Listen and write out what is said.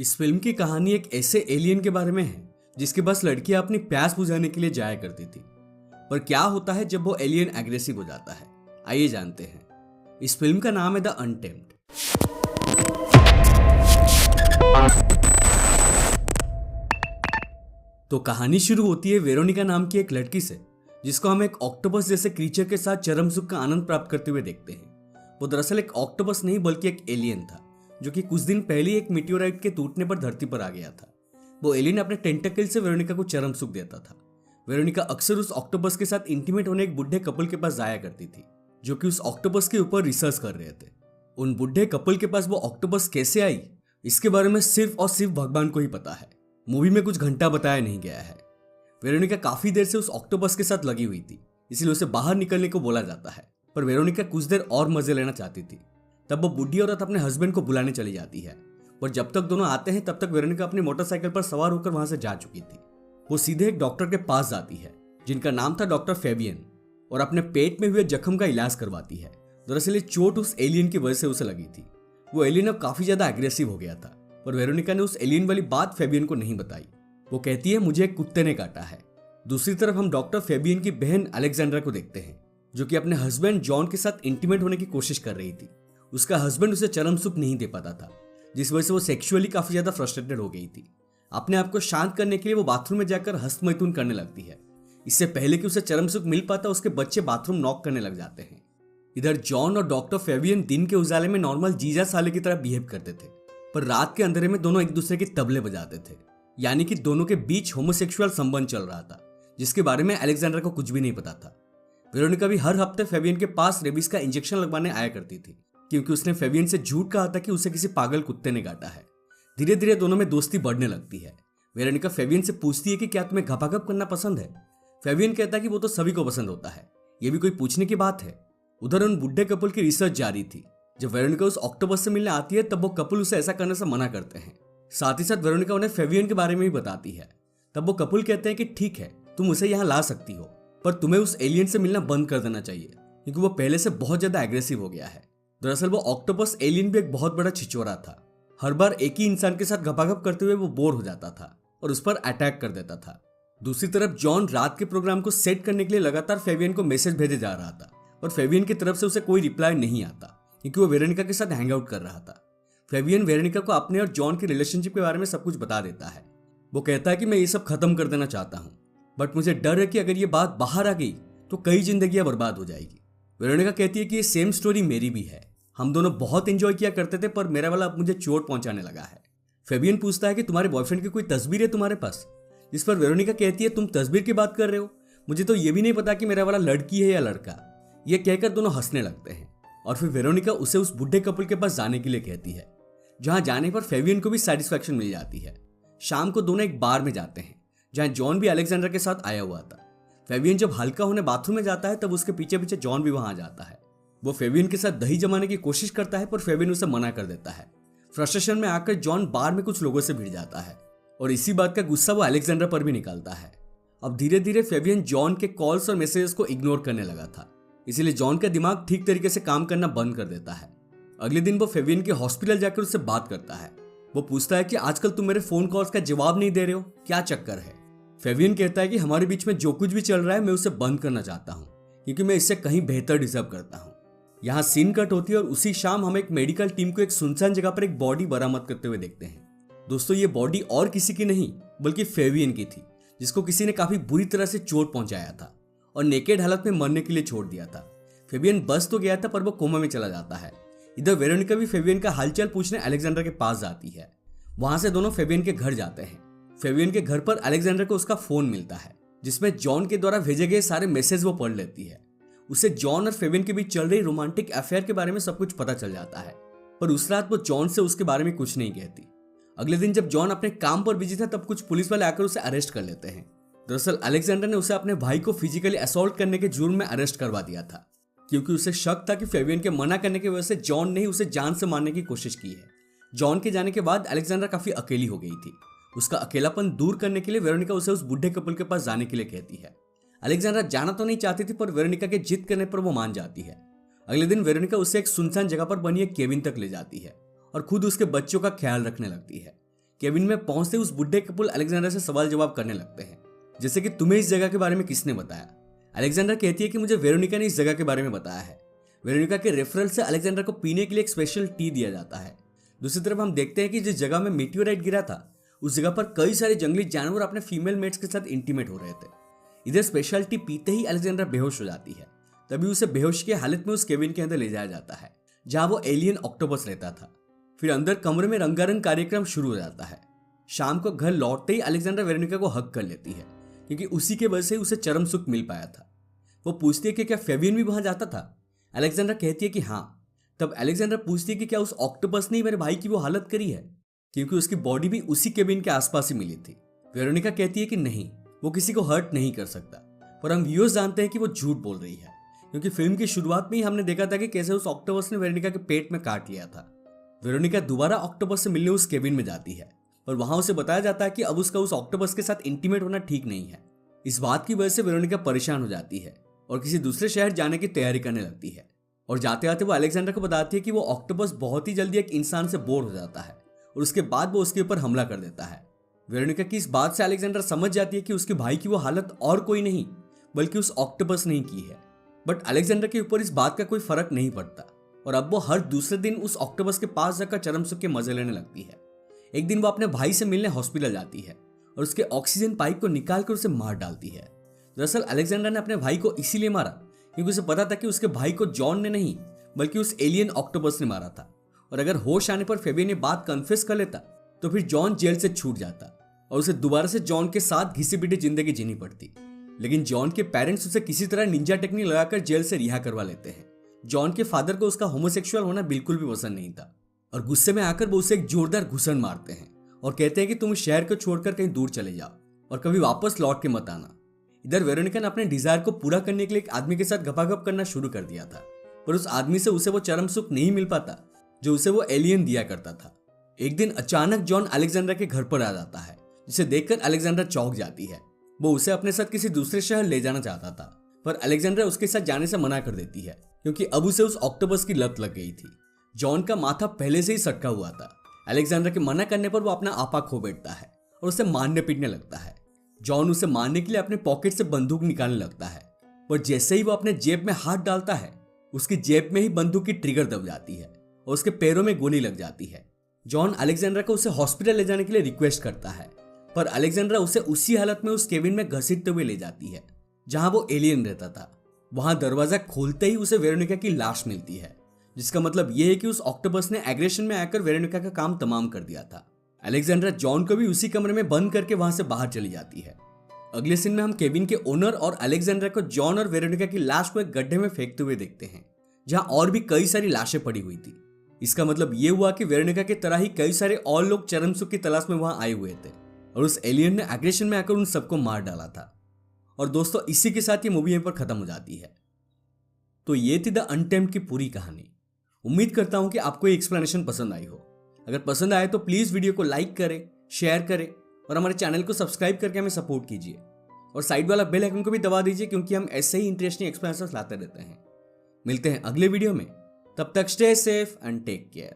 इस फिल्म की कहानी एक ऐसे एलियन के बारे में है जिसके पास लड़कियां अपनी प्यास बुझाने के लिए जाया करती थी। पर क्या होता है जब वो एलियन एग्रेसिव हो जाता है, आइए जानते हैं। इस फिल्म का नाम है द अनटेम्ड। तो कहानी शुरू होती है वेरोनिका नाम की एक लड़की से, जिसको हम एक ऑक्टोपस जैसे क्रीचर के साथ चरम सुख का आनंद प्राप्त करते हुए देखते हैं। वो दरअसल एक ऑक्टोपस नहीं बल्कि एक एलियन था जो कि कुछ दिन पहले एक मीटियोराइट के टूटने पर धरती पर आ गया था। वो एलियन अपने टेंटेकल से वेरोनिका को चरम सुख देता था। वेरोनिका अक्सर उस ऑक्टोपस के साथ इंटीमेट होने एक बुढ़े कपल के पास जाया करती थी जो कि उस ऑक्टोपस के ऊपर रिसर्च कर रहे थे। उन बुढ़े कपल के पास वो ऑक्टोपस कैसे आई, इसके बारे में सिर्फ और सिर्फ भगवान को ही पता है। मूवी में कुछ घंटा बताया नहीं गया है। वेरोनिका काफी देर से उस ऑक्टोपस के साथ लगी हुई थी, इसलिए उसे बाहर निकलने को बोला जाता है। पर वेरोनिका कुछ देर और मजे लेना चाहती थी। तब वो बुढ़ी औरत अपने हस्बैंड को बुलाने चली जाती है। पर जब तक दोनों आते हैं तब तक वेरोनिका अपनी मोटरसाइकिल पर सवार होकर वहां से जा चुकी थी। वो सीधे एक डॉक्टर के पास जाती है जिनका नाम था डॉक्टर फेबियन, और अपने पेट में हुए जख्म का इलाज करवाती है। दरअसल ये चोट उस एलियन की वजह से उसे लगी थी। वो एलियन अब काफी ज्यादा एग्रेसिव हो गया था, पर वेरोनिका ने उस एलियन वाली बात फेबियन को नहीं बताई। वो कहती है मुझे एक कुत्ते ने काटा है। दूसरी तरफ हम डॉक्टर फेबियन की बहन अलेक्जेंड्रा को देखते हैं जो कि अपने हस्बैंड जॉन के साथ इंटीमेट होने की कोशिश कर रही थी। उसका हस्बैंड उसे चरम सुख नहीं दे पाता था, जिस वजह से वो सेक्सुअली काफी ज्यादा फ्रस्ट्रेटेड हो गई थी। अपने आप को शांत करने के लिए वो बाथरूम में जाकर हस्तमैथुन करने लगती है। इससे पहले कि उसे चरम सुख मिल पाता, उसके बच्चे बाथरूम नॉक करने लग जाते हैं। इधर जॉन और डॉक्टर फेबियन दिन के उजाले में नॉर्मल जीजा साले की तरह बिहेव करते थे, पर रात के अंधेरे में दोनों एक दूसरे के तबले बजाते थे। यानी कि दोनों के बीच होमोसेक्सुअल संबंध चल रहा था, जिसके बारे में अलेक्जेंड्रा को कुछ भी नहीं पता था। वेरोनिका भी हर हफ्ते फेबियन के पास रेबीज का इंजेक्शन लगवाने आया करती थी, क्योंकि उसने फेबियन से झूठ कहा था कि उसे किसी पागल कुत्ते ने काटा है। धीरे धीरे दोनों में दोस्ती बढ़ने लगती है। वेरोनिका फेबियन से पूछती है कि क्या तुम्हें घपाघप करना पसंद है। फेबियन कहता है कि वो तो सभी को पसंद होता है, ये भी कोई पूछने की बात है। उधर उन बुढ़े कपल की रिसर्च जारी थी। जब वेरोनिका उस ऑक्टोपस से मिलने आती है तब वो कपल उसे ऐसा करने से मना करते हैं। साथ ही साथ वेरोनिका उन्हें फेबियन के बारे में भी बताती है। तब वो कपल कहते हैं कि ठीक है, तुम उसे यहाँ ला सकती हो, पर तुम्हें उस एलियन से मिलना बंद कर देना चाहिए क्योंकि वो पहले से बहुत ज्यादा एग्रेसिव हो गया है। दरअसल वो ऑक्टोपस एलियन भी एक बहुत बड़ा छिछोरा था। हर बार एक ही इंसान के साथ घपाघप करते हुए वो बोर हो जाता था और उस पर अटैक कर देता था। दूसरी तरफ जॉन रात के प्रोग्राम को सेट करने के लिए लगातार फेबियन को मैसेज भेजे जा रहा था, और फेबियन की तरफ से उसे कोई रिप्लाई नहीं आता क्योंकि वो वेरोनिका के साथ हैंग आउट कर रहा था। फेबियन वेरोनिका को अपने और जॉन की रिलेशनशिप के बारे में सब कुछ बता देता है। वो कहता है कि मैं ये सब खत्म कर देना चाहता हूँ, बट मुझे डर है कि अगर ये बात बाहर आ गई तो कई जिंदगियां बर्बाद हो जाएगी। वेरोनिका कहती है कि ये सेम स्टोरी मेरी भी है, हम दोनों बहुत एंजॉय किया करते थे, पर मेरा वाला अब मुझे चोट पहुंचाने लगा है। फेबियन पूछता है कि तुम्हारे बॉयफ्रेंड की कोई तस्वीर है तुम्हारे पास, जिस पर वेरोनिका कहती है तुम तस्वीर की बात कर रहे हो, मुझे तो ये भी नहीं पता कि मेरा वाला लड़की है या लड़का। ये कहकर दोनों हंसने लगते हैं और फिर वेरोनिका उसे उस बुढ़े कपल के पास जाने के लिए कहती है, जहां जाने पर फेबियन को भी सेटिस्फैक्शन मिल जाती है। शाम को दोनों एक बार में जाते हैं जहां जॉन भी अलेक्जेंडर के साथ आया हुआ था। फेबियन जब हल्का होने बाथरूम में जाता है तब उसके पीछे पीछे जॉन भी वहां जाता है। वो फेबियन के साथ दही जमाने की कोशिश करता है, पर फेबियन उसे मना कर देता है। फ्रस्ट्रेशन में आकर जॉन बार में कुछ लोगों से भिड़ जाता है और इसी बात का गुस्सा वो अलेक्जेंडर पर भी निकालता है। अब धीरे धीरे फेबियन जॉन के कॉल्स और मैसेजेस को इग्नोर करने लगा था, इसीलिए जॉन का दिमाग ठीक तरीके से काम करना बंद कर देता है। अगले दिन वो फेबियन के हॉस्पिटल जाकर उससे बात करता है। वो पूछता है कि आजकल तुम मेरे फोन कॉल्स का जवाब नहीं दे रहे हो, क्या चक्कर है। फेबियन कहता है कि हमारे बीच में जो कुछ भी चल रहा है मैं उसे बंद करना चाहता हूँ, क्योंकि मैं इससे कहीं बेहतर डिजर्व करता हूँ। यहाँ सीन कट होती है और उसी शाम हम एक मेडिकल टीम को एक सुनसान जगह पर एक बॉडी बरामद करते हुए देखते हैं। दोस्तों, ये बॉडी और किसी की नहीं बल्कि फेबियन की थी, जिसको किसी ने काफी बुरी तरह से चोट पहुंचाया था और नेकेड हालत में मरने के लिए छोड़ दिया था। फेबियन बस तो गया था, पर वो कोमा में चला जाता है। इधर वेरोनिका भी फेबियन का हालचाल पूछने अलेक्जेंडर के पास जाती है। वहां से दोनों फेबियन के घर जाते हैं। फेबियन के घर पर अलेक्जेंडर को उसका फोन मिलता है, जिसमें जॉन के द्वारा भेजे गए सारे मैसेज वो पढ़ लेती है। उसे जॉन और फेबियन के बीच चल रही रोमांटिक अफेयर के बारे में सब कुछ पता चल जाता है, पर उस रात वो जॉन से उसके बारे में कुछ नहीं कहती। अगले दिन जब जॉन अपने काम पर बिजी था तब कुछ पुलिस वाले आकर उसे अरेस्ट कर लेते हैं। दरअसल अलेक्जेंडर ने उसे अपने भाई को फिजिकली असॉल्ट करने के जुर्म में अरेस्ट करवा दिया था, क्योंकि उसे शक था कि फेबियन के मना करने की वजह से जॉन ने ही उसे जान से मारने की कोशिश की है। जॉन के जाने के बाद अलेक्जेंडर काफी अकेली हो गई थी। उसका अकेलापन दूर करने के लिए वेरोनिका उसे उस बुढ़े कपल के पास जाने के लिए कहती है। अलेक्जेंडर जाना तो नहीं चाहती थी, पर वेरोनिका के जिद करने पर वो मान जाती है। अगले दिन वेरोनिका उसे एक सुनसान जगह पर बनी एक केबिन तक ले जाती है और खुद उसके बच्चों का ख्याल रखने लगती है, केविन में पहुंचते उस बुढ़े कपल अलेक्जेंडर से सवाल जवाब करने लगते हैं, जैसे कि तुम्हें इस जगह के बारे में किसने बताया। अलेक्जेंडर कहती है कि मुझे वेरोनिका ने इस जगह के बारे में बताया है। वेरोनिका के रेफरल से अलेक्जेंडर को पीने के लिए एक स्पेशल टी दिया जाता है। दूसरी तरफ हम देखते हैं कि जिस जगह में मीटियोराइट गिरा था उस जगह पर कई सारे जंगली जानवर अपने फीमेल मेट्स के साथ इंटीमेट हो रहे थे। इधर स्पेशल टी पीते ही अलेक्जेंडर बेहोश हो जाती है। तभी उसे बेहोश की हालत में उस केबिन के अंदर ले जाया जाता है जहां वो एलियन ऑक्टोपस रहता था। फिर अंदर कमरे में रंगारंग कार्यक्रम शुरू हो जाता है। शाम को घर लौटते ही अलेक्जेंडर वेरोनिका को हक कर लेती है क्योंकि उसी के वजह से उसे चरम सुख मिल पाया था। वो पूछती है कि क्या फेबियन भी वहां जाता था। अलेक्जेंडर कहती है कि हाँ। तब अलेक्जेंडर पूछती है कि क्या उस ऑक्टोपस ने मेरे भाई की वो हालत करी है, क्योंकि उसकी बॉडी भी उसी केबिन के आसपास ही मिली थी। वेरोनिका कहती है कि नहीं, वो किसी को हर्ट नहीं कर सकता। पर हम व्यूअर्स जानते हैं कि वो झूठ बोल रही है, क्योंकि फिल्म की शुरुआत में ही हमने देखा था कि कैसे उस ऑक्टोपस ने वेरोनिका के पेट में काट लिया था। वेरोनिका दोबारा ऑक्टोपस से मिलने उस केबिन में जाती है और वहां उसे बताया जाता है कि अब उसका उस ऑक्टोपस के साथ इंटीमेट होना ठीक नहीं है। इस बात की वजह से वेरोनिका परेशान हो जाती है और किसी दूसरे शहर जाने की तैयारी करने लगती है। और जाते आते वो अलेक्जेंडर को बताती है कि वो ऑक्टोपस बहुत ही जल्दी एक इंसान से बोर हो जाता है और उसके बाद वो उसके ऊपर हमला कर देता है। वेरोनिका की इस बात से अलेक्जेंडर समझ जाती है कि उसके भाई की वो हालत और कोई नहीं बल्कि उस ऑक्टोपस ने ही की है। बट अलेक्जेंडर के ऊपर इस बात का कोई फर्क नहीं पड़ता और अब वो हर दूसरे दिन उस ऑक्टोपस के पास जाकर चरम सुख के मजे लेने लगती है। एक दिन वो अपने भाई से मिलने हॉस्पिटल जाती है और उसके ऑक्सीजन पाइप को निकालकर उसे मार डालती है। दरअसल अलेक्जेंडर ने अपने भाई को इसीलिए मारा क्योंकि उसे पता था कि उसके भाई को जॉन ने नहीं बल्कि उस एलियन ऑक्टोपस ने मारा था। और अगर होश आने पर फेबियन ये बात कन्फेस कर लेता तो फिर जॉन जेल से छूट जाता और उसे दोबारा से जॉन के साथ घिसी पिटी जिंदगी जीनी पड़ती। लेकिन जॉन के पेरेंट्स उसे किसी तरह निंजा टेक्निक लगाकर जेल से रिहा करवा लेते हैं। जॉन के फादर को उसका होमोसेक्सुअल होना बिल्कुल भी पसंद नहीं था और गुस्से में आकर वो उसे एक जोरदार घुसन मारते हैं और कहते हैं कि तुम शहर को छोड़कर कहीं दूर चले जाओ और कभी वापस लौट के मत आना। इधर वेरोनिका ने अपने डिजायर को पूरा करने के लिए एक आदमी के साथ गपागप करना शुरू कर दिया था, पर उस आदमी से उसे वो चरम सुख नहीं मिल पाता जो उसे वो एलियन दिया करता था। एक दिन अचानक जॉन अलेक्जेंडर के घर पर आ जाता है, जिसे देखकर अलेक्जेंडर चौंक जाती है। वो उसे अपने साथ किसी दूसरे शहर ले जाना चाहता था, पर अलेक्जेंडर उसके साथ जाने से मना कर देती है क्योंकि अब उसे उस ऑक्टोपस की लत लग गई थी। जॉन का माथा पहले से ही सटका हुआ था। अलेक्जेंडर के मना करने पर वो अपना आपा खो बैठता है और उसे मारने पीटने लगता है। जॉन उसे मारने के लिए अपने पॉकेट से बंदूक निकालने लगता है, पर जैसे ही वो अपने जेब में हाथ डालता है उसकी जेब में ही बंदूक की ट्रिगर दब जाती है और उसके पैरों में गोली लग जाती है। जॉन अलेक्जेंडर को उसे हॉस्पिटल ले जाने के लिए रिक्वेस्ट करता है, पर अलेक्जेंडर उसे उसी हालत में उस केबिन में घसीटते हुए ले जाती है जहां वो एलियन रहता था। वहां दरवाजा खोलते ही उसे वेरोनिका की लाश मिलती है, जिसका मतलब यह है कि उस ऑक्टोपस ने एग्रेशन में आकर वेरोनिका का काम तमाम कर दिया था। अलेक्जेंड्रा जॉन को भी उसी कमरे में बंद करके वहां से बाहर चली जाती है। अगले सीन में हम केबिन के ओनर और अलेक्जेंड्रा को जॉन और वेरोनिका की लाश को एक गड्ढे में फेंकते हुए देखते हैं जहां और भी कई सारी लाशें पड़ी हुई थी। इसका मतलब यह हुआ कि वेरोनिका की तरह ही कई सारे और लोग चरम सुख की तलाश में वहां आए हुए थे और उस एलियन ने एग्रेशन में आकर उन सबको मार डाला था। और दोस्तों, इसी के साथ ये मूवी यहीं पर खत्म हो जाती है। तो ये थी द अनटेम्प्ड की पूरी कहानी। उम्मीद करता हूं कि आपको ये एक्सप्लेनेशन पसंद आई हो। अगर पसंद आए तो प्लीज वीडियो को लाइक करें, शेयर करें और हमारे चैनल को सब्सक्राइब करके हमें सपोर्ट कीजिए और साइड वाला बेल आइकन को भी दबा दीजिए, क्योंकि हम ऐसे ही इंटरेस्टिंग एक्सप्लेनेशंस लाते रहते हैं। मिलते हैं अगले वीडियो में, तब तक stay safe and take care.